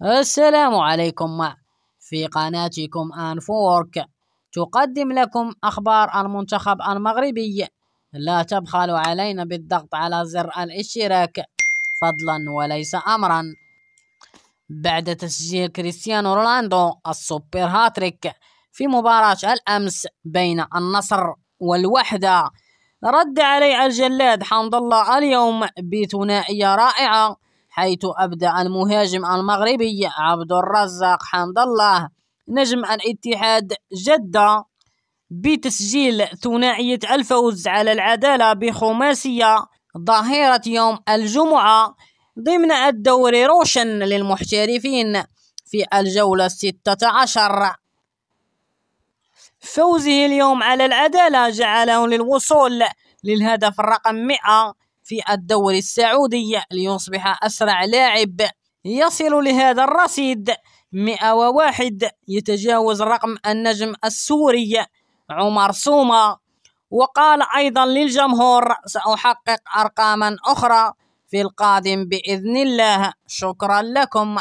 السلام عليكم. في قناتكم آنفورك تقدم لكم أخبار المنتخب المغربي. لا تبخلوا علينا بالضغط على زر الاشتراك فضلا وليس أمرا. بعد تسجيل كريستيانو رونالدو السوبر هاتريك في مباراة الأمس بين النصر والوحدة، رد عليه الجلاد حمد الله اليوم بثنائية رائعة، حيث أبدع المهاجم المغربي عبد الرزاق حمد الله نجم الاتحاد جدة بتسجيل ثنائية الفوز على العدالة بخماسية ظهيرة يوم الجمعة ضمن الدوري روشن للمحترفين في الجولة 16. فوزه اليوم على العدالة جعله للوصول للهدف الرقم 100 في الدوري السعودي، ليصبح أسرع لاعب يصل لهذا الرصيد 101، يتجاوز رقم النجم السوري عمر سومة. وقال أيضا للجمهور: سأحقق أرقاما أخرى في القادم بإذن الله. شكرا لكم.